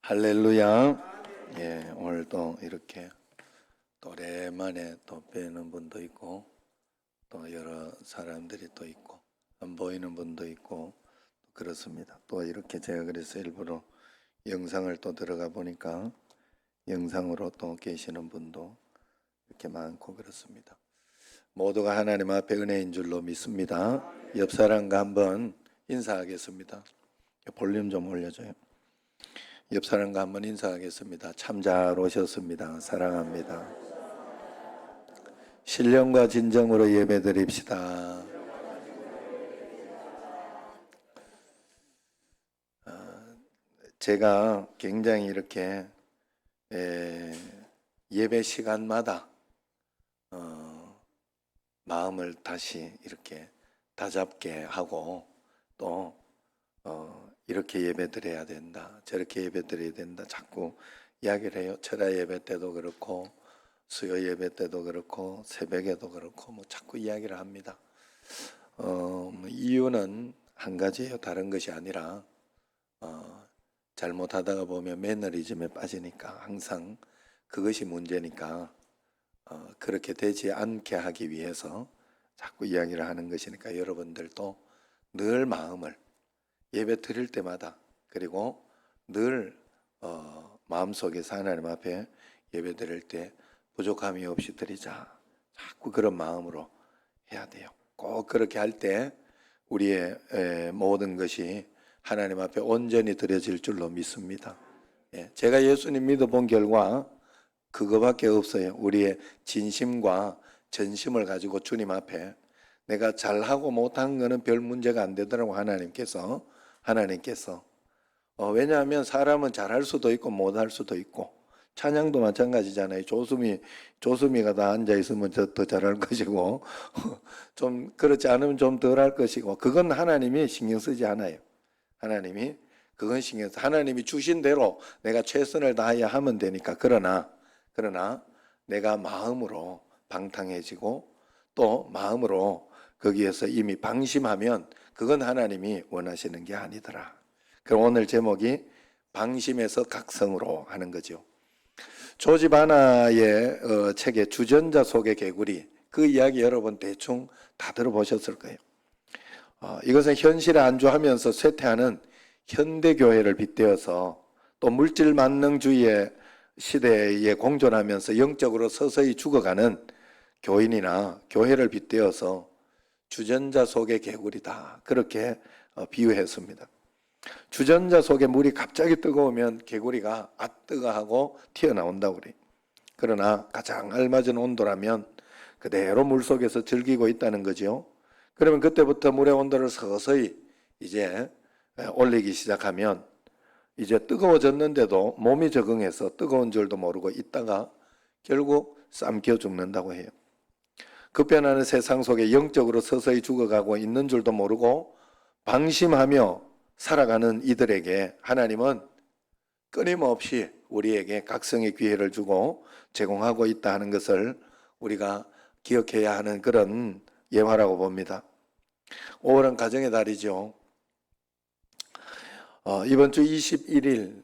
할렐루야. 예, 오늘도 이렇게 또 오랜만에 또 뵈는 분도 있고 또 여러 사람들이 또 있고 안 보이는 분도 있고 그렇습니다. 또 이렇게 제가 그래서 일부러 영상을 또 들어가 보니까 영상으로 또 계시는 분도 이렇게 많고 그렇습니다. 모두가 하나님 앞에 은혜인 줄로 믿습니다. 옆 사람과 한번 인사하겠습니다. 볼륨 좀 올려줘요. 옆 사람과 한번 인사하겠습니다. 참 잘 오셨습니다. 사랑합니다. 신령과 진정으로 예배드립시다. 제가 굉장히 이렇게 예배 시간마다 마음을 다시 이렇게 다잡게 하고 또 이렇게 예배드려야 된다, 저렇게 예배드려야 된다 자꾸 이야기를 해요. 철야 예배 때도 그렇고 수요 예배 때도 그렇고 새벽에도 그렇고 뭐 자꾸 이야기를 합니다. 이유는 한 가지예요. 다른 것이 아니라 잘못하다가 보면 매너리즘에 빠지니까 항상 그것이 문제니까 그렇게 되지 않게 하기 위해서 자꾸 이야기를 하는 것이니까 여러분들도 늘 마음을 예배 드릴 때마다 그리고 늘 마음속에서 하나님 앞에 예배 드릴 때 부족함이 없이 드리자 자꾸 그런 마음으로 해야 돼요. 꼭 그렇게 할 때 우리의 모든 것이 하나님 앞에 온전히 드려질 줄로 믿습니다. 제가 예수님 믿어본 결과 그거밖에 없어요. 우리의 진심과 전심을 가지고 주님 앞에 내가 잘하고 못한 거는 별 문제가 안 되더라고 하나님께서 왜냐하면 사람은 잘할 수도 있고 못할 수도 있고 찬양도 마찬가지잖아요. 조수미가 다 앉아있으면 더 잘할 것이고 좀 그렇지 않으면 좀 덜 할 것이고 그건 하나님이 신경 쓰지 않아요. 하나님이 그건 신경 써. 하나님이 주신 대로 내가 최선을 다해야 하면 되니까 그러나 내가 마음으로 방탕해지고 또 마음으로 거기에서 이미 방심하면 그건 하나님이 원하시는 게 아니더라. 그럼 오늘 제목이 방심에서 각성으로 하는 거죠. 조지 바나의 책의 주전자 속의 개구리 그 이야기 여러분 대충 다 들어보셨을 거예요. 이것은 현실에 안주하면서 쇠퇴하는 현대교회를 빗대어서 또 물질 만능주의의 시대에 공존하면서 영적으로 서서히 죽어가는 교인이나 교회를 빗대어서 주전자 속의 개구리다 그렇게 비유했습니다. 주전자 속에 물이 갑자기 뜨거우면 개구리가 뜨거 하고 튀어나온다고 그래요. 그러나 가장 알맞은 온도라면 그대로 물속에서 즐기고 있다는 거죠. 그러면 그때부터 물의 온도를 서서히 이제 올리기 시작하면 이제 뜨거워졌는데도 몸이 적응해서 뜨거운 줄도 모르고 있다가 결국 삼켜 죽는다고 해요. 급변하는 세상 속에 영적으로 서서히 죽어가고 있는 줄도 모르고 방심하며 살아가는 이들에게 하나님은 끊임없이 우리에게 각성의 기회를 주고 제공하고 있다 하는 것을 우리가 기억해야 하는 그런 예화라고 봅니다. 5월은 가정의 달이죠. 이번 주 21일이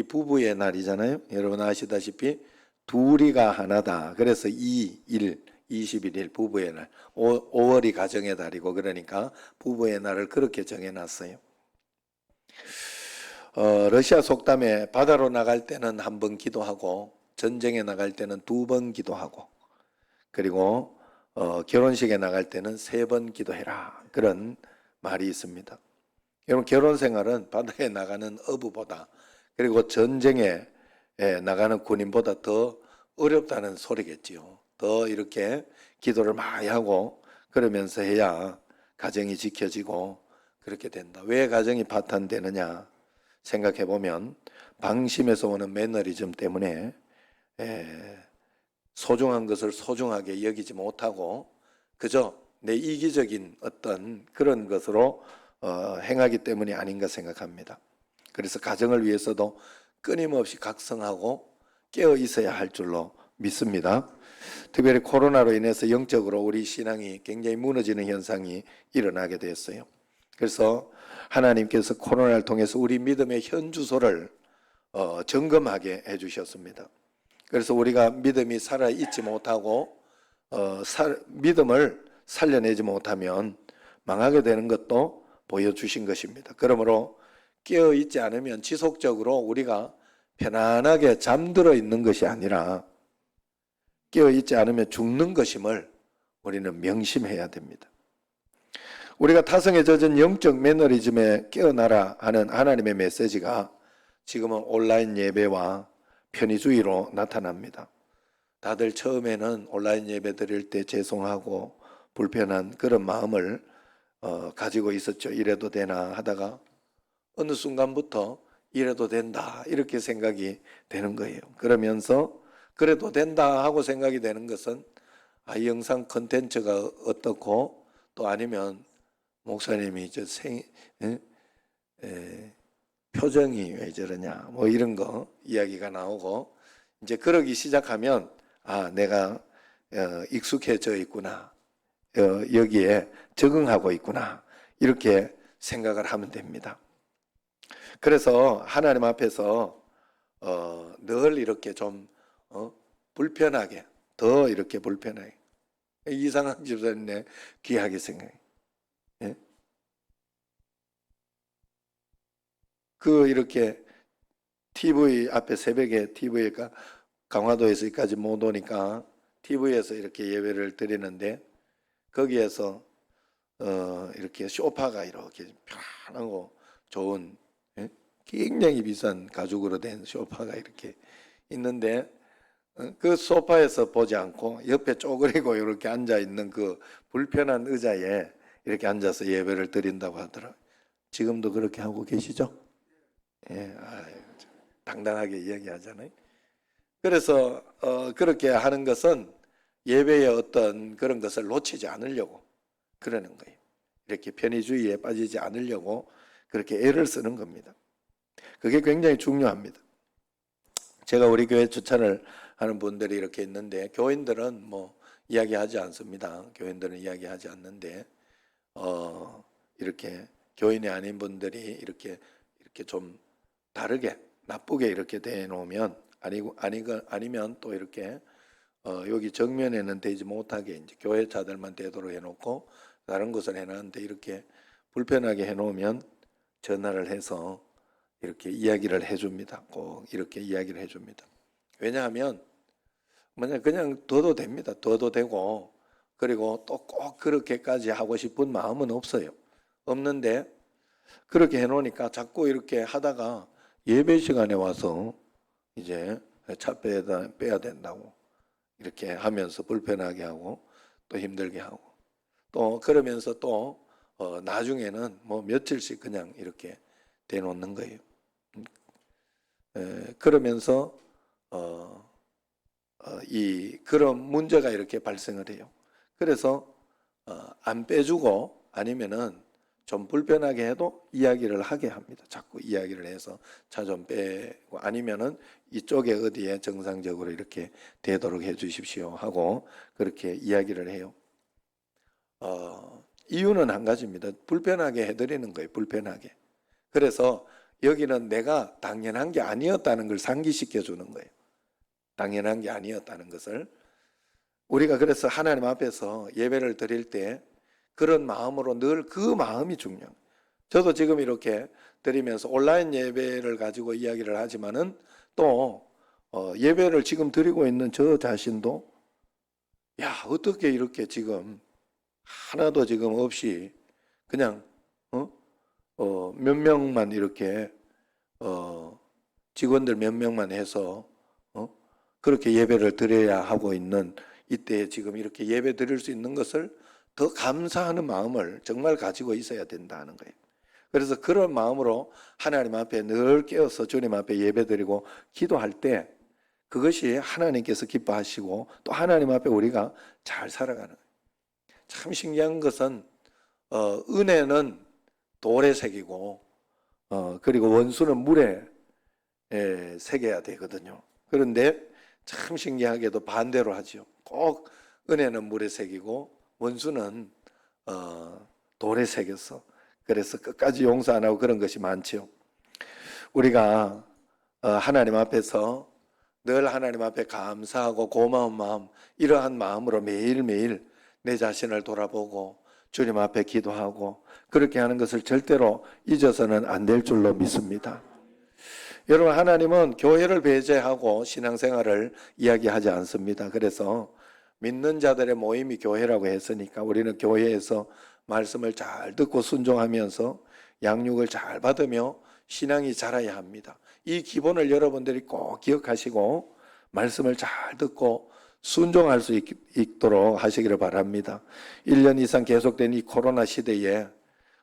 부부의 날이잖아요. 여러분 아시다시피 둘이가 하나다. 그래서 21일 부부의 날. 5월이 가정의 달이고 그러니까 부부의 날을 그렇게 정해놨어요. 러시아 속담에 바다로 나갈 때는 한 번 기도하고 전쟁에 나갈 때는 2번 기도하고 그리고 결혼식에 나갈 때는 3번 기도해라 그런 말이 있습니다. 여러분 결혼 생활은 바다에 나가는 어부보다 그리고 전쟁에 나가는 군인보다 더 어렵다는 소리겠지요. 더 이렇게 기도를 많이 하고 그러면서 해야 가정이 지켜지고 그렇게 된다. 왜 가정이 파탄되느냐 생각해 보면 방심에서 오는 매너리즘 때문에 소중한 것을 소중하게 여기지 못하고 그저 내 이기적인 어떤 그런 것으로 행하기 때문이 아닌가 생각합니다. 그래서 가정을 위해서도 끊임없이 각성하고 깨어 있어야 할 줄로 믿습니다. 특별히 코로나로 인해서 영적으로 우리 신앙이 굉장히 무너지는 현상이 일어나게 됐어요. 그래서 하나님께서 코로나를 통해서 우리 믿음의 현 주소를 점검하게 해주셨습니다. 그래서 우리가 믿음이 살아있지 못하고 믿음을 살려내지 못하면 망하게 되는 것도 보여주신 것입니다. 그러므로 깨어있지 않으면 지속적으로 우리가 편안하게 잠들어 있는 것이 아니라 깨어있지 않으면 죽는 것임을 우리는 명심해야 됩니다. 우리가 타성에 젖은 영적 매너리즘에 깨어나라 하는 하나님의 메시지가 지금은 온라인 예배와 편의주의로 나타납니다. 다들 처음에는 온라인 예배 드릴 때 죄송하고 불편한 그런 마음을 가지고 있었죠. 이래도 되나 하다가 어느 순간부터 이래도 된다 이렇게 생각이 되는 거예요. 그러면서 그래도 된다 하고 생각이 되는 것은 이 영상 컨텐츠가 어떻고 또 아니면 목사님이 표정이 왜 저러냐 뭐 이런 거 이야기가 나오고 이제 그러기 시작하면 내가 익숙해져 있구나 여기에 적응하고 있구나 이렇게 생각을 하면 됩니다. 그래서 하나님 앞에서 늘 이렇게 좀 불편하게 더 이렇게 불편하게 이상한 집사님 귀하게 생각해. 예? 이렇게 TV 앞에 새벽에 TV가 강화도에서 여기까지 못 오니까 TV에서 이렇게 예배를 드리는데 거기에서 이렇게 소파가 이렇게 편하고 좋은 굉장히 비싼 가죽으로 된 소파가 이렇게 있는데 그 소파에서 보지 않고 옆에 쪼그리고 이렇게 앉아 있는 그 불편한 의자에 이렇게 앉아서 예배를 드린다고 하더라고요. 지금도 그렇게 하고 계시죠? 예, 당당하게 이야기하잖아요. 그래서 그렇게 하는 것은 예배의 어떤 그런 것을 놓치지 않으려고 그러는 거예요. 이렇게 편의주의에 빠지지 않으려고 그렇게 애를 쓰는 겁니다. 그게 굉장히 중요합니다. 제가 우리 교회 추천을 하는 분들이 이렇게 있는데 교인들은 뭐 이야기하지 않습니다. 교인들은 이야기하지 않는데 이렇게 교인이 아닌 분들이 이렇게 좀 다르게 나쁘게 이렇게 대놓으면 아니면 또 이렇게 여기 정면에는 되지 못하게 이제 교회자들만 되도록 해놓고 다른 곳을 해놨는데 이렇게 불편하게 해놓으면 전화를 해서 이렇게 이야기를 해줍니다. 꼭 이렇게 이야기를 해줍니다. 왜냐하면 그냥 둬도 됩니다. 둬도 되고 그리고 또 꼭 그렇게까지 하고 싶은 마음은 없어요. 없는데 그렇게 해놓으니까 자꾸 이렇게 하다가 예배 시간에 와서 이제 차 빼야 된다고 이렇게 하면서 불편하게 하고 또 힘들게 하고 또 그러면서 또 나중에는 뭐 며칠씩 그냥 이렇게 대놓는 거예요. 그러면서 그런 문제가 이렇게 발생을 해요. 그래서 안 빼주고 아니면은 좀 불편하게 해도 이야기를 하게 합니다. 자꾸 이야기를 해서 차 좀 빼고 아니면은 이쪽에 어디에 정상적으로 이렇게 되도록 해 주십시오 하고 그렇게 이야기를 해요. 이유는 한 가지입니다. 불편하게 해드리는 거예요. 불편하게. 그래서 여기는 내가 당연한 게 아니었다는 걸 상기시켜 주는 거예요. 당연한 게 아니었다는 것을. 우리가 그래서 하나님 앞에서 예배를 드릴 때 그런 마음으로 늘 그 마음이 중요해요. 저도 지금 이렇게 드리면서 온라인 예배를 가지고 이야기를 하지만은 또 예배를 지금 드리고 있는 저 자신도 어떻게 이렇게 지금 하나도 지금 없이 그냥 몇 명만 이렇게 직원들 몇 명만 해서 그렇게 예배를 드려야 하고 있는 이때에 지금 이렇게 예배 드릴 수 있는 것을 더 감사하는 마음을 정말 가지고 있어야 된다는 거예요. 그래서 그런 마음으로 하나님 앞에 늘 깨어서 주님 앞에 예배 드리고 기도할 때 그것이 하나님께서 기뻐하시고 또 하나님 앞에 우리가 잘 살아가는 거예요. 참 신기한 것은 은혜는 돌에 새기고 그리고 원수는 물에 새겨야 되거든요. 그런데 참 신기하게도 반대로 하죠. 꼭 은혜는 물에 새기고 원수는 돌에 새겨서 그래서 끝까지 용서 안 하고 그런 것이 많죠. 우리가 하나님 앞에서 늘 하나님 앞에 감사하고 고마운 마음, 이러한 마음으로 매일매일 내 자신을 돌아보고 주님 앞에 기도하고 그렇게 하는 것을 절대로 잊어서는 안 될 줄로 믿습니다. 여러분, 하나님은 교회를 배제하고 신앙생활을 이야기하지 않습니다. 그래서 믿는 자들의 모임이 교회라고 했으니까 우리는 교회에서 말씀을 잘 듣고 순종하면서 양육을 잘 받으며 신앙이 자라야 합니다. 이 기본을 여러분들이 꼭 기억하시고 말씀을 잘 듣고 순종할 수 있도록 하시기를 바랍니다. 1년 이상 계속된 이 코로나 시대에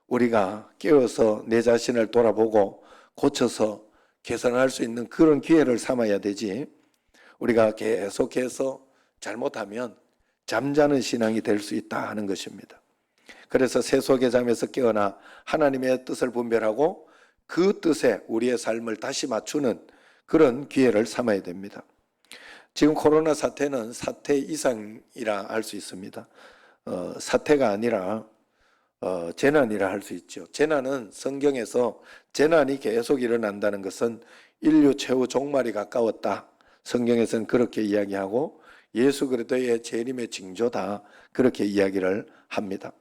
우리가 깨어서 내 자신을 돌아보고 고쳐서 개선할 수 있는 그런 기회를 삼아야 되지, 우리가 계속해서 잘못하면 잠자는 신앙이 될 수 있다 하는 것입니다. 그래서 세속의 잠에서 깨어나 하나님의 뜻을 분별하고 그 뜻에 우리의 삶을 다시 맞추는 그런 기회를 삼아야 됩니다. 지금 코로나 사태는 사태 이상이라 할 수 있습니다. 사태가 아니라 재난이라 할 수 있죠. 재난은 성경에서 재난이 계속 일어난다는 것은 인류 최후 종말이 가까웠다, 성경에서는 그렇게 이야기하고 예수 그리스도의 재림의 징조다, 그렇게 이야기를 합니다.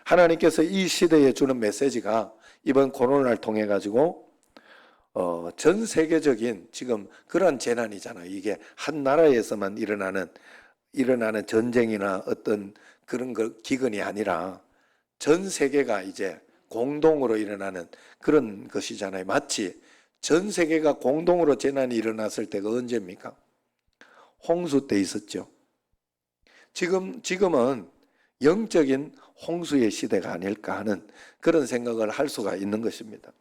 하나님께서 이 시대에 주는 메시지가 이번 코로나를 통해 가지고 전 세계적인 지금 그런 재난이잖아요. 이게 한 나라에서만 일어나는 전쟁이나 어떤 그런 기근이 아니라 전 세계가 이제 공동으로 일어나는 그런 것이잖아요. 마치 전 세계가 공동으로 재난이 일어났을 때가 언제입니까? 홍수 때 있었죠. 지금은 영적인 홍수의 시대가 아닐까 하는 그런 생각을 할 수가 있는 것입니다.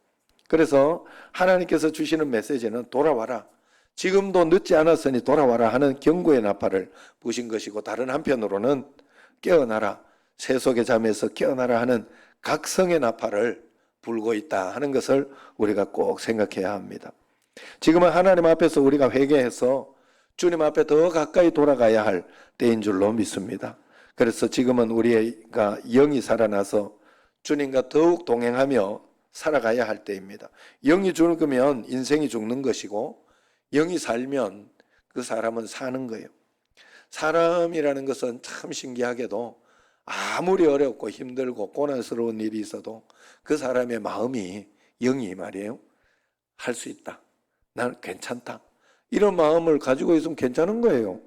그래서 하나님께서 주시는 메시지는 돌아와라, 지금도 늦지 않았으니 돌아와라 하는 경고의 나팔을 부신 것이고, 다른 한편으로는 깨어나라, 세속의 잠에서 깨어나라 하는 각성의 나팔을 불고 있다 하는 것을 우리가 꼭 생각해야 합니다. 지금은 하나님 앞에서 우리가 회개해서 주님 앞에 더 가까이 돌아가야 할 때인 줄로 믿습니다. 그래서 지금은 우리가 영이 살아나서 주님과 더욱 동행하며 살아가야 할 때입니다. 영이 죽으면 인생이 죽는 것이고, 영이 살면 그 사람은 사는 거예요. 사람이라는 것은 참 신기하게도 아무리 어렵고 힘들고 고난스러운 일이 있어도 그 사람의 마음이, 영이 말이에요, 할 수 있다, 난 괜찮다, 이런 마음을 가지고 있으면 괜찮은 거예요.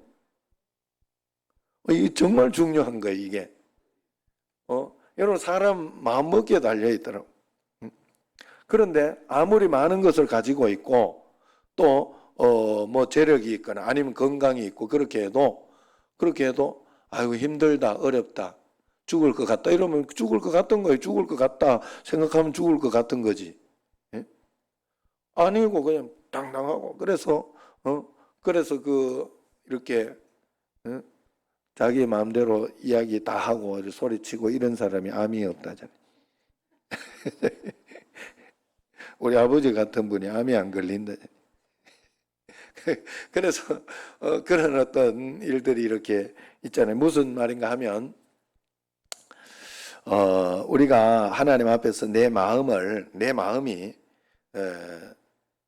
이게 정말 중요한 거예요, 이게. 여러분, 사람 마음먹기에 달려있더라고. 그런데 아무리 많은 것을 가지고 있고 또 뭐 재력이 있거나 아니면 건강이 있고 그렇게 해도 아이고 힘들다, 어렵다, 죽을 것 같다 이러면 죽을 것 같은 거예요. 죽을 것 같다 생각하면 죽을 것 같은 거지. 예? 아니고 그냥 당당하고, 그래서 이렇게 자기 마음대로 이야기 다 하고 소리치고 이런 사람이 암이 없다잖아요. 우리 아버지 같은 분이 암이 안 걸린다. 그래서 그런 어떤 일들이 이렇게 있잖아요. 무슨 말인가 하면 우리가 하나님 앞에서 내 마음이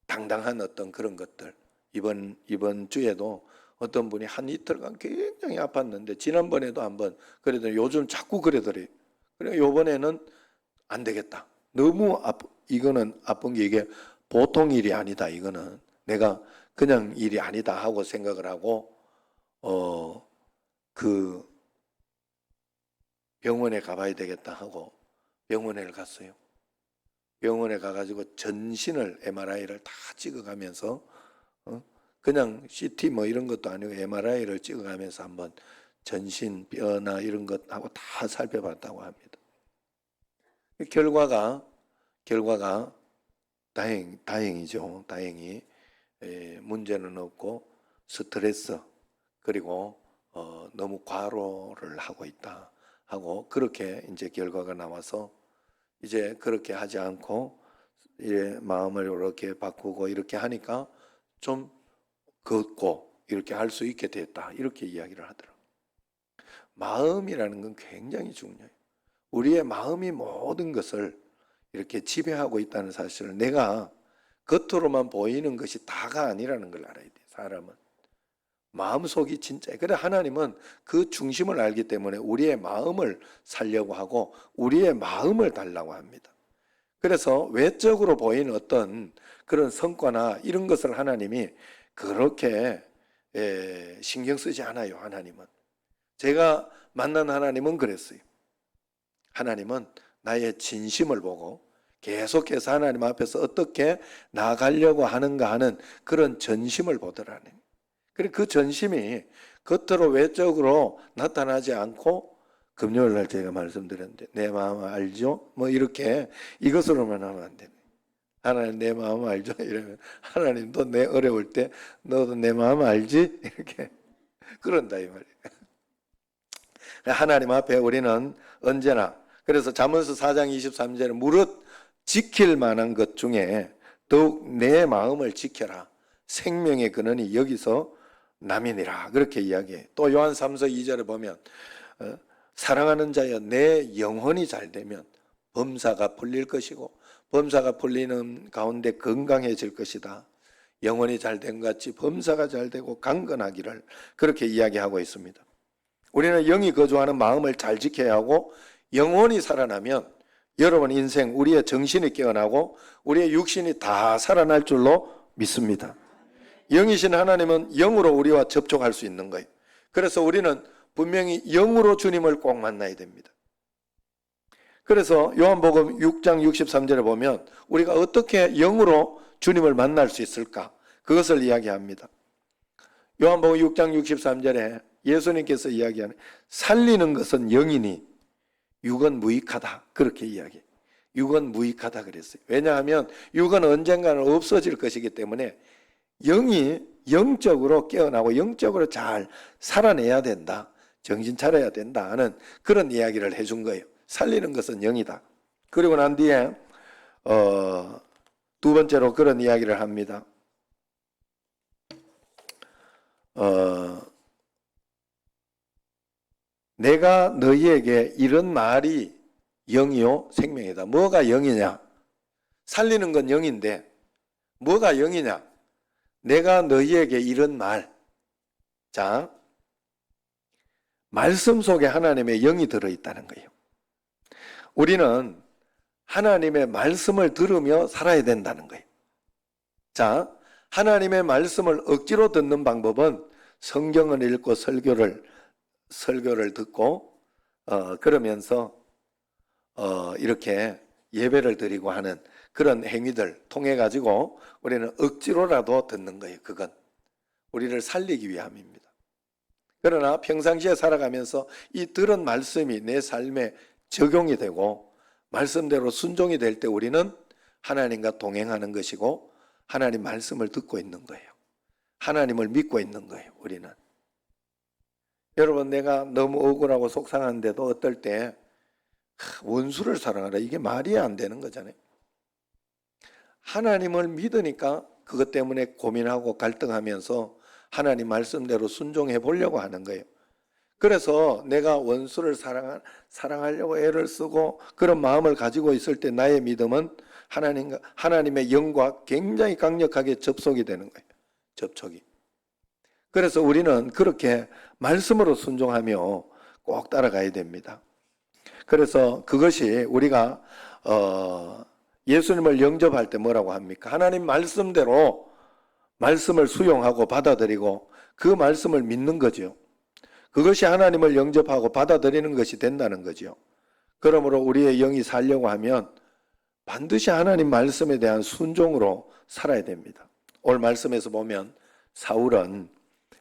당당한 어떤 그런 것들, 이번 주에도 어떤 분이 한 이틀간 굉장히 아팠는데 지난번에도 한번 그래도 요즘 자꾸 그러더래요. 그러니까 요번에는 안 되겠다. 너무 이거는 아픈 게 이게 보통 일이 아니다. 이거는 내가 그냥 일이 아니다 하고 생각을 하고 그 병원에 가봐야 되겠다 하고 병원에 갔어요. 병원에 가가지고 전신을 MRI를 다 찍어가면서 그냥 CT 뭐 이런 것도 아니고 MRI를 찍어가면서 한번 전신 뼈나 이런 것하고 다 살펴봤다고 합니다. 결과가 다행이죠. 다행히 문제는 없고 스트레스 그리고 너무 과로를 하고 있다 하고 그렇게 이제 결과가 나와서 이제 그렇게 하지 않고 마음을 이렇게 바꾸고 이렇게 하니까 좀 걷고 이렇게 할 수 있게 됐다, 이렇게 이야기를 하더라고요. 마음이라는 건 굉장히 중요해요. 우리의 마음이 모든 것을 이렇게 지배하고 있다는 사실을, 내가 겉으로만 보이는 것이 다가 아니라는 걸 알아야 돼. 사람은 마음속이 진짜예요. 그래 하나님은 그 중심을 알기 때문에 우리의 마음을 살려고 하고 우리의 마음을 달라고 합니다. 그래서 외적으로 보이는 어떤 그런 성과나 이런 것을 하나님이 그렇게 신경 쓰지 않아요. 하나님은, 제가 만난 하나님은 그랬어요. 하나님은 나의 진심을 보고 계속해서 하나님 앞에서 어떻게 나아가려고 하는가 하는 그런 전심을 보더라는. 그리고 그 전심이 겉으로 외적으로 나타나지 않고, 금요일 날 제가 말씀드렸는데 내 마음을 알죠? 뭐 이렇게 이것으로만 하면 안 됩니다. 하나님 내 마음을 알죠? 이러면 하나님도 내 어려울 때 너도 내 마음을 알지? 이렇게 그런다 이 말이에요. 하나님 앞에 우리는 언제나, 그래서 잠언서 4장 23절에 무릇 지킬 만한 것 중에 더욱 내 마음을 지켜라. 생명의 근원이 여기서 남이니라. 그렇게 이야기해. 또 요한 3서 2절에 보면 사랑하는 자여 내 영혼이 잘 되면 범사가 풀릴 것이고 범사가 풀리는 가운데 건강해질 것이다. 영혼이 잘 된 것 같이 범사가 잘 되고 강건하기를, 그렇게 이야기하고 있습니다. 우리는 영이 거주하는 마음을 잘 지켜야 하고, 영혼이 살아나면 여러분 인생, 우리의 정신이 깨어나고 우리의 육신이 다 살아날 줄로 믿습니다. 영이신 하나님은 영으로 우리와 접촉할 수 있는 거예요. 그래서 우리는 분명히 영으로 주님을 꼭 만나야 됩니다. 그래서 요한복음 6장 63절에 보면 우리가 어떻게 영으로 주님을 만날 수 있을까? 그것을 이야기합니다. 요한복음 6장 63절에 예수님께서 이야기하는, 살리는 것은 영이니 육은 무익하다. 그렇게 이야기해요. 육은 무익하다 그랬어요. 왜냐하면 육은 언젠가는 없어질 것이기 때문에 영이 영적으로 깨어나고 영적으로 잘 살아내야 된다. 정신 차려야 된다 하는 그런 이야기를 해준 거예요. 살리는 것은 영이다. 그리고 난 뒤에 두 번째로 그런 이야기를 합니다. 내가 너희에게 이런 말이 영이요 생명이다. 뭐가 영이냐? 살리는 건 영인데 뭐가 영이냐? 내가 너희에게 이런 말. 자, 말씀 속에 하나님의 영이 들어있다는 거예요. 우리는 하나님의 말씀을 들으며 살아야 된다는 거예요. 자, 하나님의 말씀을 억지로 듣는 방법은 성경을 읽고 설교를 듣고 그러면서 이렇게 예배를 드리고 하는 그런 행위들 통해 가지고 우리는 억지로라도 듣는 거예요. 그건 우리를 살리기 위함입니다. 그러나 평상시에 살아가면서 이 들은 말씀이 내 삶에 적용이 되고 말씀대로 순종이 될 때 우리는 하나님과 동행하는 것이고 하나님 말씀을 듣고 있는 거예요. 하나님을 믿고 있는 거예요. 우리는. 여러분, 내가 너무 억울하고 속상한데도 어떨 때 원수를 사랑하라, 이게 말이 안 되는 거잖아요. 하나님을 믿으니까 그것 때문에 고민하고 갈등하면서 하나님 말씀대로 순종해 보려고 하는 거예요. 그래서 내가 원수를 사랑하려고 애를 쓰고 그런 마음을 가지고 있을 때 나의 믿음은 하나님의 영과 굉장히 강력하게 접속이 되는 거예요. 접촉이. 그래서 우리는 그렇게 말씀으로 순종하며 꼭 따라가야 됩니다. 그래서 그것이 우리가 예수님을 영접할 때 뭐라고 합니까? 하나님 말씀대로 말씀을 수용하고 받아들이고 그 말씀을 믿는 거죠. 그것이 하나님을 영접하고 받아들이는 것이 된다는 거죠. 그러므로 우리의 영이 살려고 하면 반드시 하나님 말씀에 대한 순종으로 살아야 됩니다. 오늘 말씀에서 보면 사울은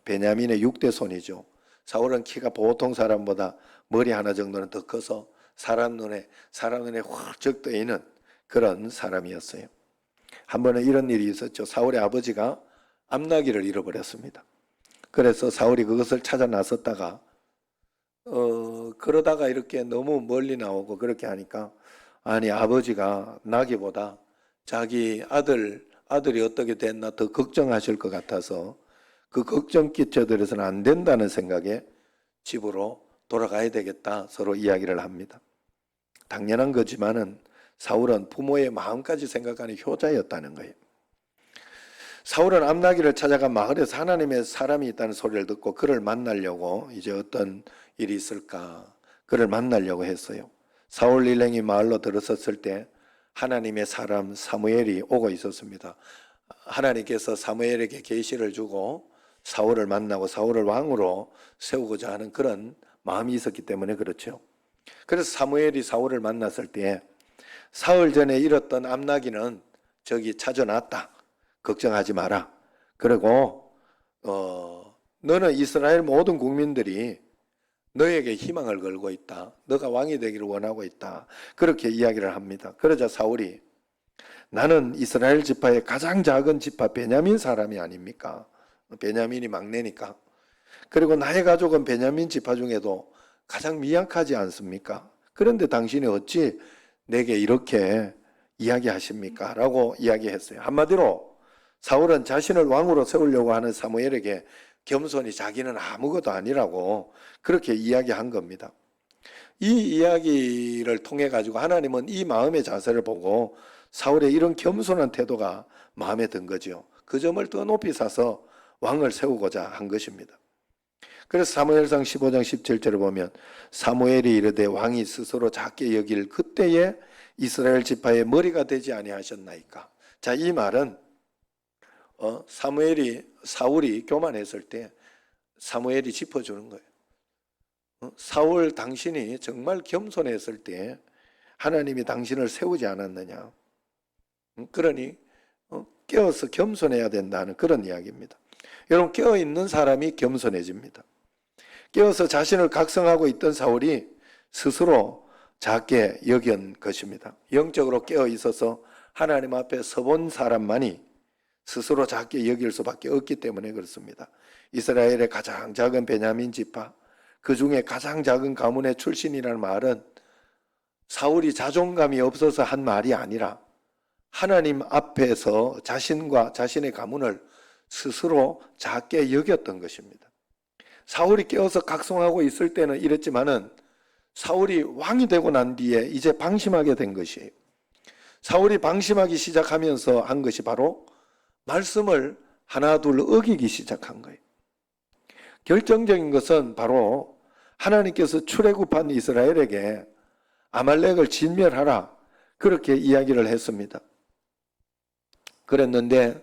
베냐민의 6대 손이죠. 사울은 키가 보통 사람보다 머리 하나 정도는 더 커서 사람 눈에 훌쩍 떠있는 그런 사람이었어요. 한 번은 이런 일이 있었죠. 사울의 아버지가 암나귀를 잃어버렸습니다. 그래서 사울이 그것을 찾아 나섰다가 그러다가 이렇게 너무 멀리 나오고 그렇게 하니까, 아니 아버지가 나귀보다 자기 아들이 어떻게 됐나 더 걱정하실 것 같아서 그 걱정 끼쳐드려서는 안 된다는 생각에 집으로 돌아가야 되겠다 서로 이야기를 합니다. 당연한 거지만은 사울은 부모의 마음까지 생각하는 효자였다는 거예요. 사울은 암나기를 찾아가 마을에서 하나님의 사람이 있다는 소리를 듣고 그를 만나려고 이제 어떤 일이 있을까 그를 만나려고 했어요. 사울 일행이 마을로 들어섰을 때 하나님의 사람 사무엘이 오고 있었습니다. 하나님께서 사무엘에게 계시를 주고 사울을 만나고 사울을 왕으로 세우고자 하는 그런 마음이 있었기 때문에 그렇죠. 그래서 사무엘이 사울을 만났을 때 사흘 전에 잃었던 암나기는 저기 찾아놨다. 걱정하지 마라. 그리고 너는 이스라엘 모든 국민들이 너에게 희망을 걸고 있다. 너가 왕이 되기를 원하고 있다. 그렇게 이야기를 합니다. 그러자 사울이 나는 이스라엘 지파의 가장 작은 지파 베냐민 사람이 아닙니까? 베냐민이 막내니까. 그리고 나의 가족은 베냐민 지파 중에도 가장 미약하지 않습니까? 그런데 당신이 어찌 내게 이렇게 이야기하십니까? 라고 이야기했어요. 한마디로 사울은 자신을 왕으로 세우려고 하는 사무엘에게 겸손히 자기는 아무것도 아니라고 그렇게 이야기한 겁니다. 이 이야기를 통해 가지고 하나님은 이 마음의 자세를 보고 사울의 이런 겸손한 태도가 마음에 든 거죠. 그 점을 더 높이 사서 왕을 세우고자 한 것입니다. 그래서 사무엘상 15장 17절을 보면 사무엘이 이르되 왕이 스스로 작게 여길 그때에 이스라엘 지파의 머리가 되지 아니하셨나이까. 자, 이 말은 사울이 교만했을 때 사무엘이 짚어주는 거예요. 사울 당신이 정말 겸손했을 때 하나님이 당신을 세우지 않았느냐. 그러니 깨어서 겸손해야 된다는 그런 이야기입니다. 여러분, 깨어있는 사람이 겸손해집니다. 깨어서 자신을 각성하고 있던 사울이 스스로 작게 여긴 것입니다. 영적으로 깨어 있어서 하나님 앞에 서본 사람만이 스스로 작게 여길 수밖에 없기 때문에 그렇습니다. 이스라엘의 가장 작은 베냐민 지파, 그 중에 가장 작은 가문의 출신이라는 말은 사울이 자존감이 없어서 한 말이 아니라 하나님 앞에서 자신과 자신의 가문을 스스로 작게 여겼던 것입니다. 사울이 깨어서 각성하고 있을 때는 이랬지만은 사울이 왕이 되고 난 뒤에 이제 방심하게 된 것이에요. 사울이 방심하기 시작하면서 한 것이 바로 말씀을 하나둘 어기기 시작한 거예요. 결정적인 것은 바로 하나님께서 출애굽한 이스라엘에게 아말렉을 진멸하라 그렇게 이야기를 했습니다. 그랬는데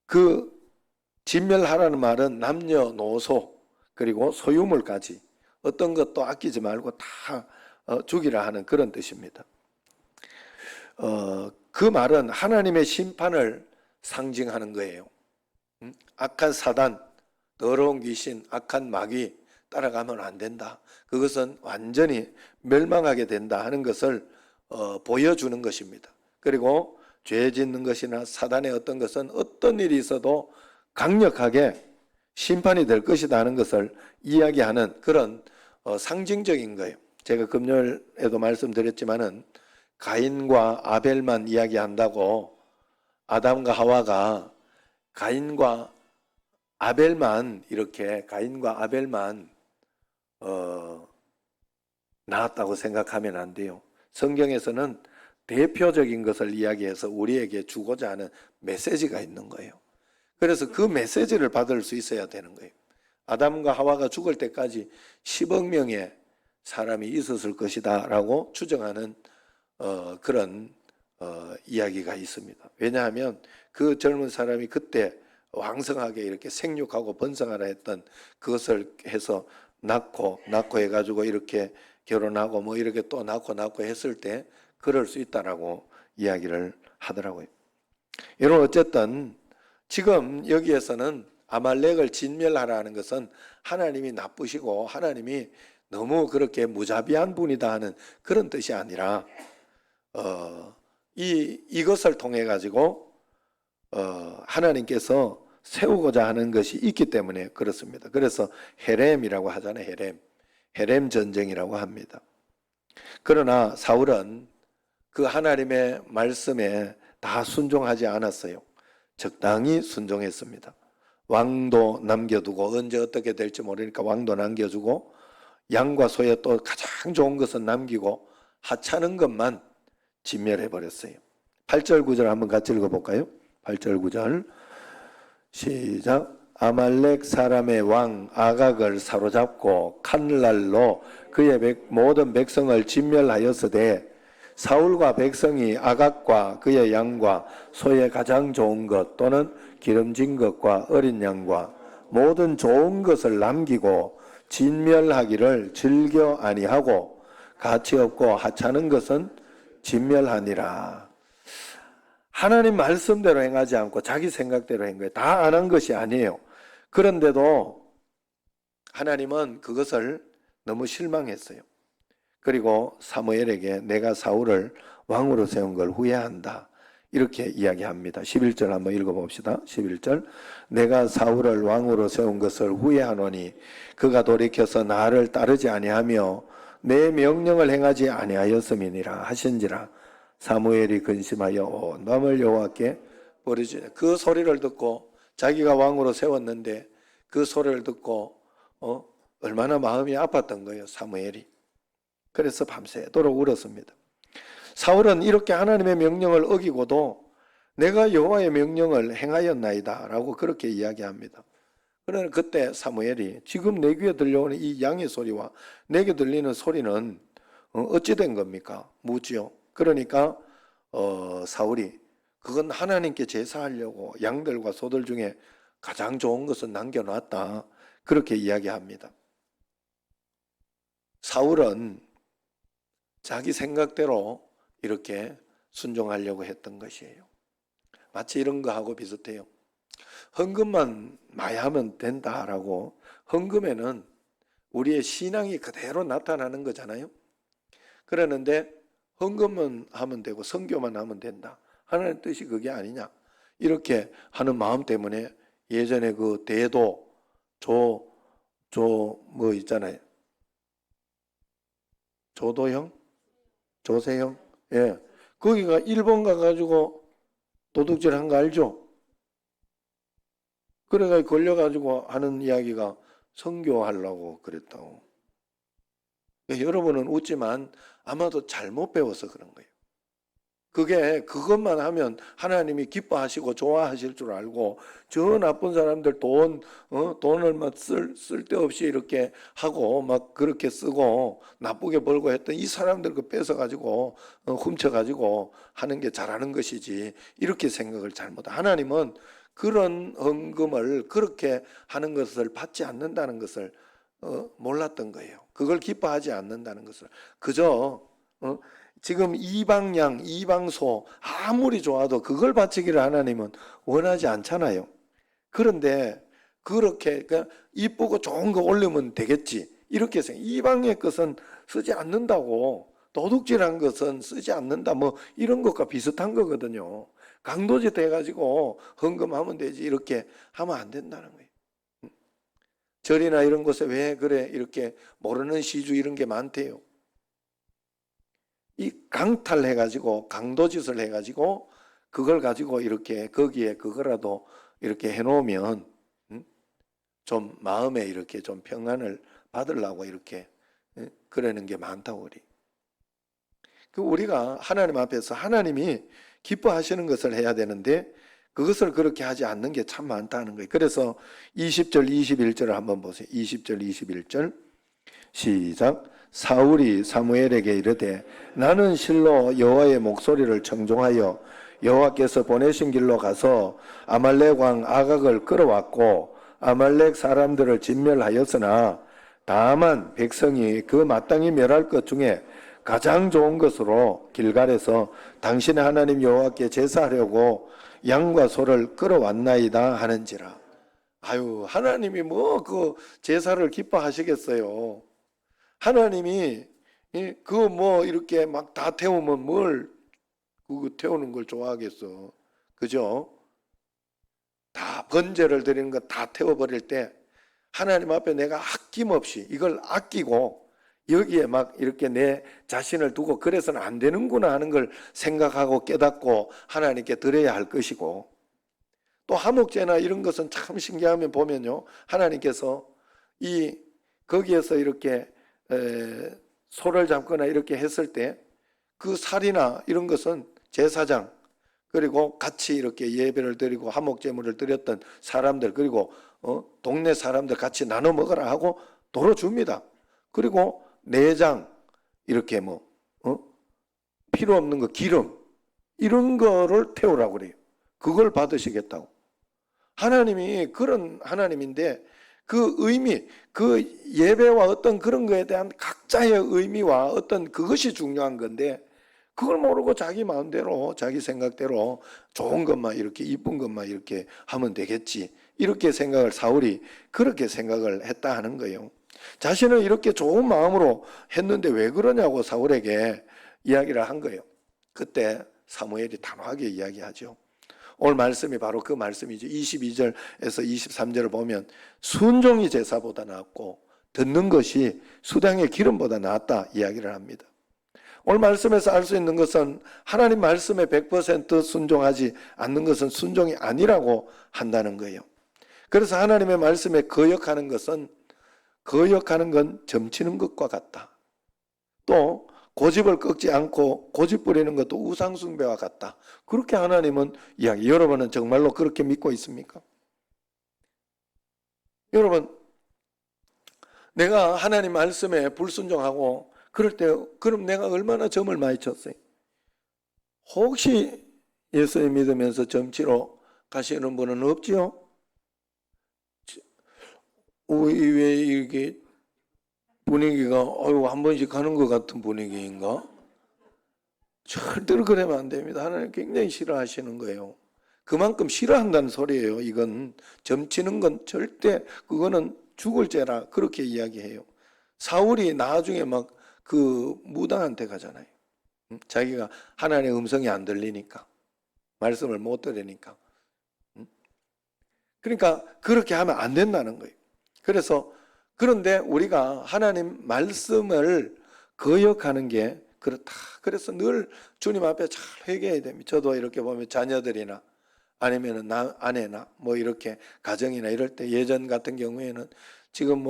그 진멸하라는 말은 남녀노소 그리고 소유물까지 어떤 것도 아끼지 말고 다 죽이라 하는 그런 뜻입니다. 그 말은 하나님의 심판을 상징하는 거예요. 악한 사단, 더러운 귀신, 악한 마귀 따라가면 안 된다. 그것은 완전히 멸망하게 된다 하는 것을 보여주는 것입니다. 그리고 죄 짓는 것이나 사단의 어떤 것은 어떤 일이 있어도 강력하게 심판이 될 것이다 하는 것을 이야기하는 그런 상징적인 거예요. 제가 금요일에도 말씀드렸지만은 가인과 아벨만 이야기한다고 아담과 하와가 가인과 아벨만 나았다고 생각하면 안 돼요. 성경에서는 대표적인 것을 이야기해서 우리에게 주고자 하는 메시지가 있는 거예요. 그래서 그 메시지를 받을 수 있어야 되는 거예요. 아담과 하와가 죽을 때까지 10억 명의 사람이 있었을 것이다 라고 추정하는 그런 이야기가 있습니다. 왜냐하면 그 젊은 사람이 그때 왕성하게 이렇게 생육하고 번성하라 했던 그것을 해서 낳고 해가지고 이렇게 결혼하고 뭐 이렇게 또 낳고 했을 때 그럴 수 있다라고 이야기를 하더라고요. 여러분, 어쨌든 지금 여기에서는 아말렉을 진멸하라는 것은 하나님이 나쁘시고 하나님이 너무 그렇게 무자비한 분이다 하는 그런 뜻이 아니라 이것을 통해 가지고 하나님께서 세우고자 하는 것이 있기 때문에 그렇습니다. 그래서 헤렘이라고 하잖아요. 헤렘 전쟁이라고 합니다. 그러나 사울은 그 하나님의 말씀에 다 순종하지 않았어요. 적당히 순종했습니다. 왕도 남겨두고 언제 어떻게 될지 모르니까 왕도 남겨주고 양과 소에 또 가장 좋은 것은 남기고 하찮은 것만 진멸해 버렸어요. 8절 9절 한번 같이 읽어볼까요? 8절 9절 시작. 아말렉 사람의 왕 아각을 사로잡고 칼날로 그의 모든 백성을 진멸하였으되 사울과 백성이 아각과 그의 양과 소의 가장 좋은 것 또는 기름진 것과 어린 양과 모든 좋은 것을 남기고 진멸하기를 즐겨 아니하고 가치 없고 하찮은 것은 진멸하니라. 하나님 말씀대로 행하지 않고 자기 생각대로 한 거예요. 다 안 한 것이 아니에요. 그런데도 하나님은 그것을 너무 실망했어요. 그리고 사무엘에게 내가 사울을 왕으로 세운 걸 후회한다. 이렇게 이야기합니다. 11절 한번 읽어봅시다. 11절 내가 사울을 왕으로 세운 것을 후회하노니 그가 돌이켜서 나를 따르지 아니하며 내 명령을 행하지 아니하였음이니라 하신지라. 사무엘이 근심하여 온 마음을 여호와께 버리지. 그 소리를 듣고 자기가 왕으로 세웠는데 그 소리를 듣고 얼마나 마음이 아팠던 거예요. 사무엘이. 그래서 밤새도록 울었습니다. 사울은 이렇게 하나님의 명령을 어기고도 내가 여호와의 명령을 행하였나이다 라고 그렇게 이야기합니다. 그러나 그때 사무엘이 지금 내 귀에 들려오는 이 양의 소리와 내게 들리는 소리는 어찌 된 겁니까? 묻지요. 그러니까 사울이 그건 하나님께 제사하려고 양들과 소들 중에 가장 좋은 것은 남겨놨다. 그렇게 이야기합니다. 사울은 자기 생각대로 이렇게 순종하려고 했던 것이에요. 마치 이런 거하고 비슷해요. 헌금만 많이 하면 된다라고, 헌금에는 우리의 신앙이 그대로 나타나는 거잖아요. 그러는데 헌금만 하면 되고 선교만 하면 된다. 하나님의 뜻이 그게 아니냐. 이렇게 하는 마음 때문에 예전에 그 대도 뭐 있잖아요. 조도형? 조세형? 예. 거기가 일본 가가지고 도둑질 한 거 알죠? 그래가지고 걸려가지고 하는 이야기가 선교하려고 그랬다고. 여러분은 웃지만 아마도 잘못 배워서 그런 거예요. 그것만 하면 하나님이 기뻐하시고 좋아하실 줄 알고 저 나쁜 사람들 돈을 막 쓸데없이 이렇게 하고 막 그렇게 쓰고 나쁘게 벌고 했던 이 사람들 그 뺏어가지고 훔쳐가지고 하는 게 잘하는 것이지 이렇게 생각을 잘못. 하나님은 그런 헌금을 그렇게 하는 것을 받지 않는다는 것을 몰랐던 거예요. 그걸 기뻐하지 않는다는 것을. 그저 지금 이방양, 이방소 아무리 좋아도 그걸 바치기를 하나님은 원하지 않잖아요. 그런데 그렇게 이쁘고 좋은 거 올리면 되겠지 이렇게 생각. 이방의 것은 쓰지 않는다고, 도둑질한 것은 쓰지 않는다 뭐 이런 것과 비슷한 거거든요. 강도짓 해가지고 헌금하면 되지 이렇게 하면 안 된다는 거예요. 절이나 이런 곳에 왜 그래 이렇게 모르는 시주 이런 게 많대요. 이 강탈해가지고 강도짓을 해가지고 그걸 가지고 이렇게 거기에 그거라도 이렇게 해놓으면 좀 마음에 이렇게 좀 평안을 받으려고 이렇게 그러는 게 많다고 우리가 하나님 앞에서 하나님이 기뻐하시는 것을 해야 되는데 그것을 그렇게 하지 않는 게 참 많다는 거예요. 그래서 20절 21절을 한번 보세요. 20절 21절 시작. 사울이 사무엘에게 이르되 나는 실로 여호와의 목소리를 청종하여 여호와께서 보내신 길로 가서 아말렉 왕 아각을 끌어왔고 아말렉 사람들을 진멸하였으나 다만 백성이 그 마땅히 멸할 것 중에 가장 좋은 것으로 길갈에서 당신의 하나님 여호와께 제사하려고 양과 소를 끌어왔나이다 하는지라. 아유, 하나님이 뭐 그 제사를 기뻐하시겠어요. 하나님이 그거 뭐 이렇게 막 다 태우면 뭘 그거 태우는 걸 좋아하겠어. 그죠? 다 번제를 드리는 거 다 태워버릴 때 하나님 앞에 내가 아낌없이 이걸 아끼고 여기에 막 이렇게 내 자신을 두고 그래서는 안 되는구나 하는 걸 생각하고 깨닫고 하나님께 드려야 할 것이고, 또 화목제나 이런 것은 참 신기하면 보면요, 하나님께서 거기에서 이렇게 소를 잡거나 이렇게 했을 때 그 살이나 이런 것은 제사장 그리고 같이 이렇게 예배를 드리고 화목제물을 드렸던 사람들 그리고 동네 사람들 같이 나눠 먹으라 하고 도로 줍니다. 그리고 내장 이렇게 필요 없는 거 기름 이런 거를 태우라고 그래요. 그걸 받으시겠다고. 하나님이 그런 하나님인데 그 의미, 그 예배와 어떤 그런 거에 대한 각자의 의미와 어떤 그것이 중요한 건데 그걸 모르고 자기 마음대로 자기 생각대로 좋은 것만 이렇게 이쁜 것만 이렇게 하면 되겠지 이렇게 생각을 사울이 그렇게 생각을 했다 하는 거예요. 자신은 이렇게 좋은 마음으로 했는데 왜 그러냐고 사울에게 이야기를 한 거예요. 그때 사무엘이 단호하게 이야기하죠. 오늘 말씀이 바로 그 말씀이죠. 22절에서 23절을 보면 순종이 제사보다 낫고 듣는 것이 수당의 기름보다 낫다 이야기를 합니다. 오늘 말씀에서 알 수 있는 것은 하나님 말씀에 100% 순종하지 않는 것은 순종이 아니라고 한다는 거예요. 그래서 하나님의 말씀에 거역하는 건 점치는 것과 같다. 또 고집을 꺾지 않고 고집 부리는 것도 우상숭배와 같다. 그렇게 하나님은 이야기. 여러분은 정말로 그렇게 믿고 있습니까? 여러분, 내가 하나님 말씀에 불순종하고 그럴 때 그럼 내가 얼마나 점을 많이 쳤어요? 혹시 예수님 믿으면서 점치러 가시는 분은 없지요? 왜 이렇게 분위기가 한 번씩 가는 것 같은 분위기인가? 절대로 그러면 안 됩니다. 하나님 굉장히 싫어하시는 거예요. 그만큼 싫어한다는 소리예요. 이건 점치는 건 절대 그거는 죽을 죄라 그렇게 이야기해요. 사울이 나중에 막 그 무당한테 가잖아요. 자기가 하나님의 음성이 안 들리니까 말씀을 못 들으니까. 그러니까 그렇게 하면 안 된다는 거예요. 그런데 우리가 하나님 말씀을 거역하는 게 그렇다. 그래서 늘 주님 앞에 잘 회개해야 됩니다. 저도 이렇게 보면 자녀들이나 아니면 아내나 이렇게 가정이나 이럴 때 예전 같은 경우에는 지금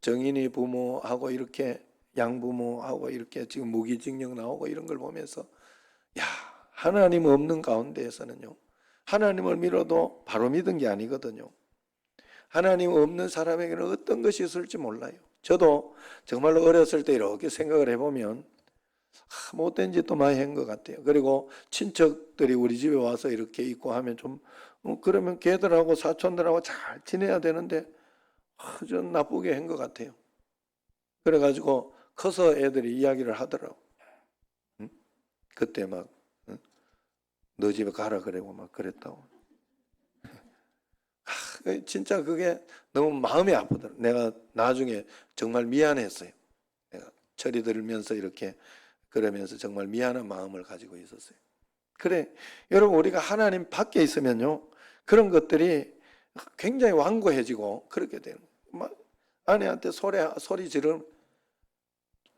정인이 부모하고 이렇게 양부모하고 이렇게 지금 무기징역 나오고 이런 걸 보면서 하나님 없는 가운데에서는요. 하나님을 믿어도 바로 믿은 게 아니거든요. 하나님 없는 사람에게는 어떤 것이 있을지 몰라요. 저도 정말로 어렸을 때 이렇게 생각을 해보면 못된 짓도 많이 한 것 같아요. 그리고 친척들이 우리 집에 와서 이렇게 있고 하면 좀 그러면 걔들하고 사촌들하고 잘 지내야 되는데 좀 나쁘게 한 것 같아요. 그래가지고 커서 애들이 이야기를 하더라고. 그때 막 너 집에 가라 그러고 막 그랬다고. 진짜 그게 너무 마음이 아프더라고. 내가 나중에 정말 미안했어요. 내가 철이 들면서 이렇게 그러면서 정말 미안한 마음을 가지고 있었어요. 그래, 여러분 우리가 하나님 밖에 있으면요 그런 것들이 굉장히 완고해지고 그렇게 되는 거예요. 아내한테 소리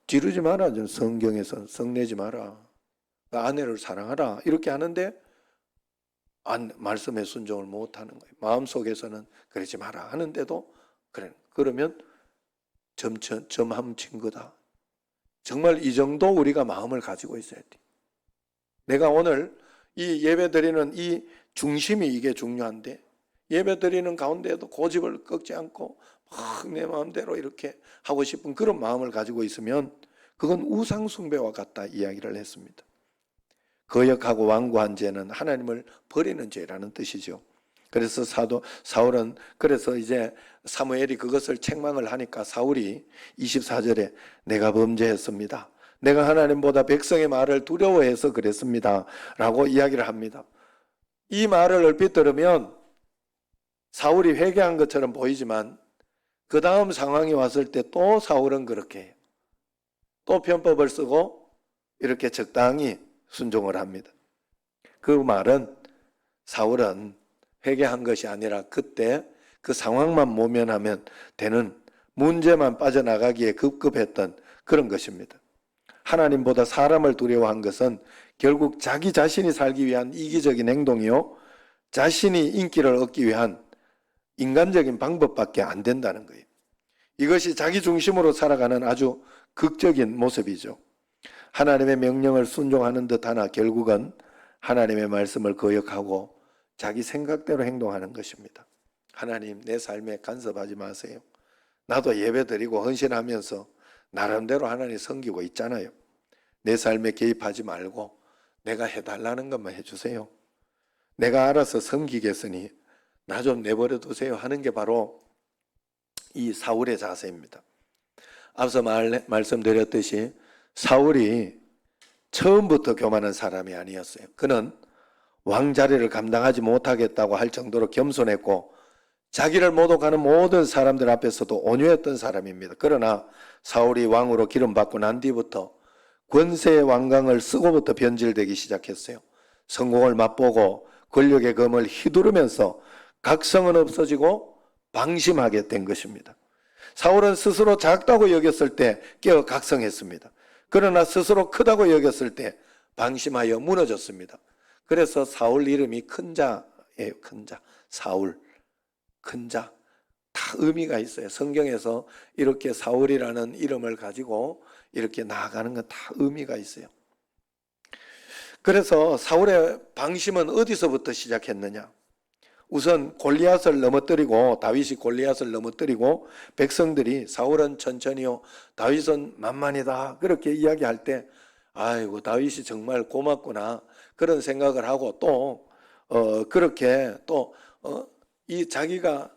지르지 마라. 성경에서 성내지 마라. 아내를 사랑하라 이렇게 하는데 말씀에 순종을 못하는 거예요. 마음속에서는 그러지 마라 하는데도 그러면 점함 친 거다. 정말 이 정도 우리가 마음을 가지고 있어야 돼. 내가 오늘 이 예배 드리는 이 중심이 이게 중요한데 예배 드리는 가운데에도 고집을 꺾지 않고 막 내 마음대로 이렇게 하고 싶은 그런 마음을 가지고 있으면 그건 우상 숭배와 같다 이야기를 했습니다. 거역하고 완고한 죄는 하나님을 버리는 죄라는 뜻이죠. 그래서 사울은 그래서 이제 사무엘이 그것을 책망을 하니까 사울이 24절에 내가 범죄했습니다. 내가 하나님보다 백성의 말을 두려워해서 그랬습니다. 라고 이야기를 합니다. 이 말을 얼핏 들으면 사울이 회개한 것처럼 보이지만 그 다음 상황이 왔을 때 또 사울은 그렇게 해요. 또 편법을 쓰고 이렇게 적당히 순종을 합니다. 그 말은 사울은 회개한 것이 아니라 그때 그 상황만 모면하면 되는 문제만 빠져나가기에 급급했던 그런 것입니다. 하나님보다 사람을 두려워한 것은 결국 자기 자신이 살기 위한 이기적인 행동이요 자신이 인기를 얻기 위한 인간적인 방법밖에 안 된다는 거예요. 이것이 자기 중심으로 살아가는 아주 극적인 모습이죠. 하나님의 명령을 순종하는 듯하나 결국은 하나님의 말씀을 거역하고 자기 생각대로 행동하는 것입니다. 하나님, 내 삶에 간섭하지 마세요. 나도 예배 드리고 헌신하면서 나름대로 하나님 섬기고 있잖아요. 내 삶에 개입하지 말고 내가 해달라는 것만 해주세요. 내가 알아서 섬기겠으니 나 좀 내버려 두세요 하는 게 바로 이 사울의 자세입니다. 앞서 말씀드렸듯이 사울이 처음부터 교만한 사람이 아니었어요. 그는 왕 자리를 감당하지 못하겠다고 할 정도로 겸손했고 자기를 모독하는 모든 사람들 앞에서도 온유했던 사람입니다. 그러나 사울이 왕으로 기름받고 난 뒤부터 권세의 왕관을 쓰고부터 변질되기 시작했어요. 성공을 맛보고 권력의 검을 휘두르면서 각성은 없어지고 방심하게 된 것입니다. 사울은 스스로 작다고 여겼을 때 깨어 각성했습니다. 그러나 스스로 크다고 여겼을 때 방심하여 무너졌습니다. 그래서 사울 이름이 큰 자예요. 큰 자. 사울. 큰 자. 다 의미가 있어요. 성경에서 이렇게 사울이라는 이름을 가지고 이렇게 나아가는 건 다 의미가 있어요. 그래서 사울의 방심은 어디서부터 시작했느냐? 우선 골리앗을 넘어뜨리고 다윗이 골리앗을 넘어뜨리고 백성들이 사울은 천천히요 다윗은 만만이다 그렇게 이야기할 때 아이고 다윗이 정말 고맙구나 그런 생각을 하고 또 그렇게 또 이 자기가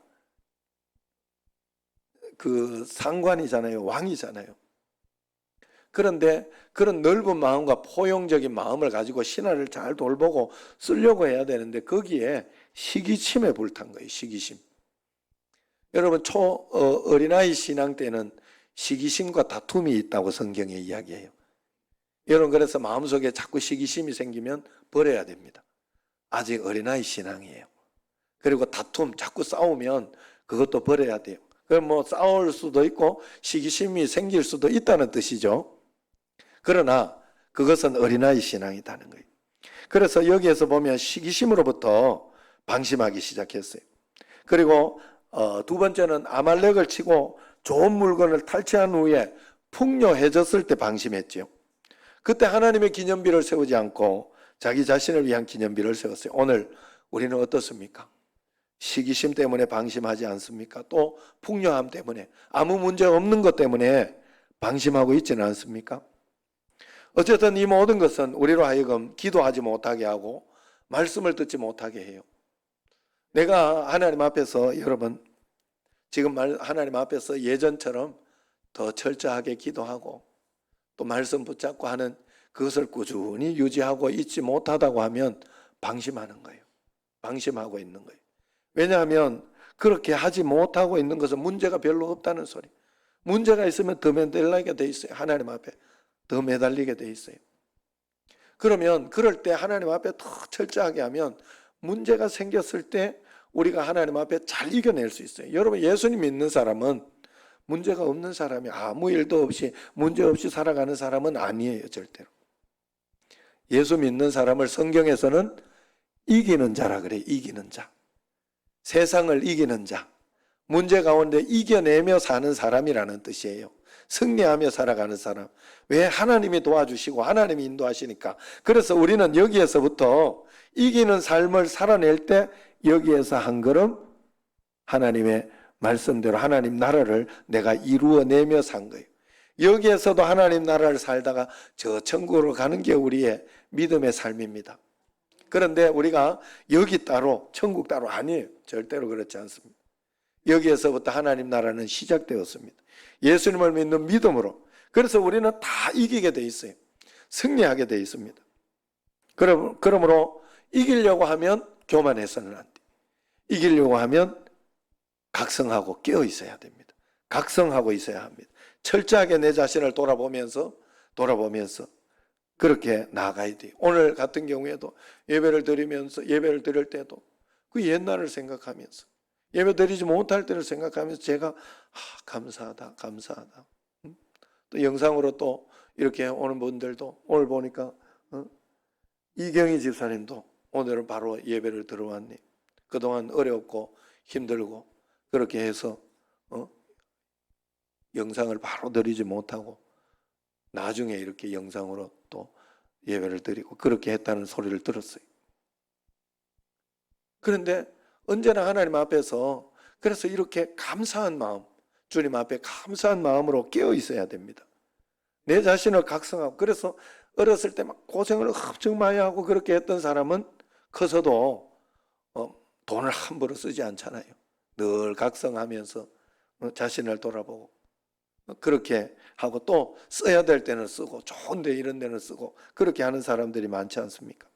그 상관이잖아요. 왕이잖아요. 그런데 그런 넓은 마음과 포용적인 마음을 가지고 신하를 잘 돌보고 쓰려고 해야 되는데 거기에 시기심에 불탄 거예요. 시기심. 여러분 어린아이 신앙 때는 시기심과 다툼이 있다고 성경에 이야기해요. 여러분 그래서 마음속에 자꾸 시기심이 생기면 버려야 됩니다. 아직 어린아이 신앙이에요. 그리고 다툼 자꾸 싸우면 그것도 버려야 돼요. 그럼 뭐 싸울 수도 있고 시기심이 생길 수도 있다는 뜻이죠. 그러나 그것은 어린아이 신앙이라는 거예요. 그래서 여기에서 보면 시기심으로부터 방심하기 시작했어요. 그리고 두 번째는 아말렉을 치고 좋은 물건을 탈취한 후에 풍요해졌을 때 방심했죠. 그때 하나님의 기념비를 세우지 않고 자기 자신을 위한 기념비를 세웠어요. 오늘 우리는 어떻습니까? 시기심 때문에 방심하지 않습니까? 또 풍요함 때문에 아무 문제 없는 것 때문에 방심하고 있지는 않습니까? 어쨌든 이 모든 것은 우리로 하여금 기도하지 못하게 하고 말씀을 듣지 못하게 해요. 내가 하나님 앞에서 여러분 지금 하나님 앞에서 예전처럼 더 철저하게 기도하고 또 말씀 붙잡고 하는 그것을 꾸준히 유지하고 있지 못하다고 하면 방심하는 거예요. 방심하고 있는 거예요. 왜냐하면 그렇게 하지 못하고 있는 것은 문제가 별로 없다는 소리. 문제가 있으면 더 매달리게 돼 있어요. 하나님 앞에 더 매달리게 돼 있어요. 그러면 그럴 때 하나님 앞에 더 철저하게 하면 문제가 생겼을 때 우리가 하나님 앞에 잘 이겨낼 수 있어요. 여러분 예수님 믿는 사람은 문제가 없는 사람이 아무 일도 없이 문제 없이 살아가는 사람은 아니에요. 절대로. 예수 믿는 사람을 성경에서는 이기는 자라 그래요. 이기는 자. 세상을 이기는 자. 문제 가운데 이겨내며 사는 사람이라는 뜻이에요. 승리하며 살아가는 사람. 왜? 하나님이 도와주시고 하나님이 인도하시니까. 그래서 우리는 여기에서부터 이기는 삶을 살아낼 때 여기에서 한 걸음 하나님의 말씀대로 하나님 나라를 내가 이루어내며 산 거예요. 여기에서도 하나님 나라를 살다가 저 천국으로 가는 게 우리의 믿음의 삶입니다. 그런데 우리가 여기 따로 천국 따로 아니에요. 절대로 그렇지 않습니다. 여기에서부터 하나님 나라는 시작되었습니다. 예수님을 믿는 믿음으로. 그래서 우리는 다 이기게 돼 있어요. 승리하게 돼 있습니다. 그러므로 이기려고 하면 교만해서는 안 돼. 이기려고 하면 각성하고 깨어 있어야 됩니다. 각성하고 있어야 합니다. 철저하게 내 자신을 돌아보면서 그렇게 나아가야 돼요. 오늘 같은 경우에도 예배를 드릴 때도 그 옛날을 생각하면서 예배 드리지 못할 때를 생각하면서 제가 감사하다. 또 영상으로 또 이렇게 오는 분들도 오늘 보니까 이경희 집사님도 오늘은 바로 예배를 들어왔네. 그동안 어렵고 힘들고 그렇게 해서 영상을 바로 드리지 못하고 나중에 이렇게 영상으로 또 예배를 드리고 그렇게 했다는 소리를 들었어요. 그런데 언제나 하나님 앞에서 그래서 이렇게 감사한 마음, 주님 앞에 감사한 마음으로 깨어 있어야 됩니다. 내 자신을 각성하고, 그래서 어렸을 때 막 고생을 엄청 많이 하고 그렇게 했던 사람은 커서도 돈을 함부로 쓰지 않잖아요. 늘 각성하면서 자신을 돌아보고 그렇게 하고 또 써야 될 때는 쓰고 좋은 데 이런 데는 쓰고 그렇게 하는 사람들이 많지 않습니까?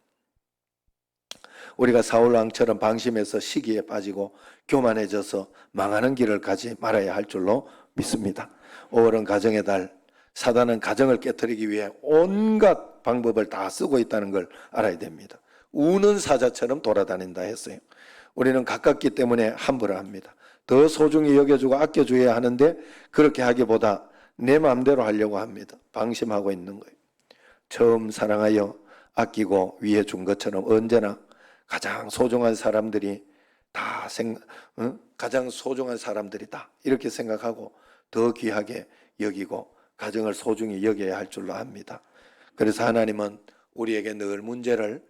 우리가 사울 왕처럼 방심해서 시기에 빠지고 교만해져서 망하는 길을 가지 말아야 할 줄로 믿습니다. 5월은 가정의 달, 사단은 가정을 깨뜨리기 위해 온갖 방법을 다 쓰고 있다는 걸 알아야 됩니다. 우는 사자처럼 돌아다닌다 했어요. 우리는 가깝기 때문에 함부로 합니다. 더 소중히 여겨주고 아껴줘야 하는데 그렇게 하기보다 내 마음대로 하려고 합니다. 방심하고 있는 거예요. 처음 사랑하여 아끼고 위해 준 것처럼 언제나 가장 소중한 사람들이 가장 소중한 사람들이다 이렇게 생각하고 더 귀하게 여기고 가정을 소중히 여겨야 할 줄로 압니다. 그래서 하나님은 우리에게 늘 문제를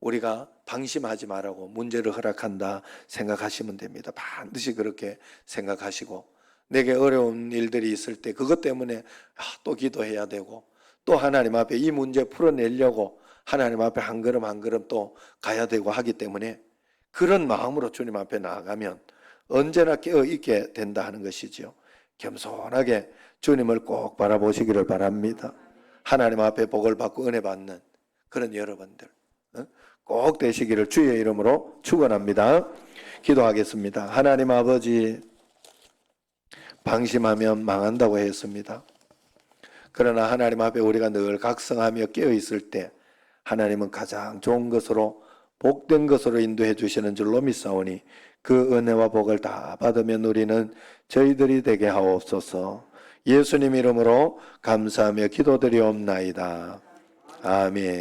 우리가 방심하지 말라고 문제를 허락한다 생각하시면 됩니다. 반드시 그렇게 생각하시고 내게 어려운 일들이 있을 때 그것 때문에 또 기도해야 되고 또 하나님 앞에 이 문제 풀어내려고 하나님 앞에 한 걸음 한 걸음 또 가야 되고 하기 때문에 그런 마음으로 주님 앞에 나아가면 언제나 깨어있게 된다 하는 것이죠. 겸손하게 주님을 꼭 바라보시기를 바랍니다. 하나님 앞에 복을 받고 은혜 받는 그런 여러분들 꼭 되시기를 주의 이름으로 축원합니다. 기도하겠습니다. 하나님 아버지, 방심하면 망한다고 했습니다. 그러나 하나님 앞에 우리가 늘 각성하며 깨어있을 때 하나님은 가장 좋은 것으로 복된 것으로 인도해 주시는 줄로 믿사오니 그 은혜와 복을 다 받으며 누리는 저희들이 되게 하옵소서. 예수님 이름으로 감사하며 기도드리옵나이다. 아멘.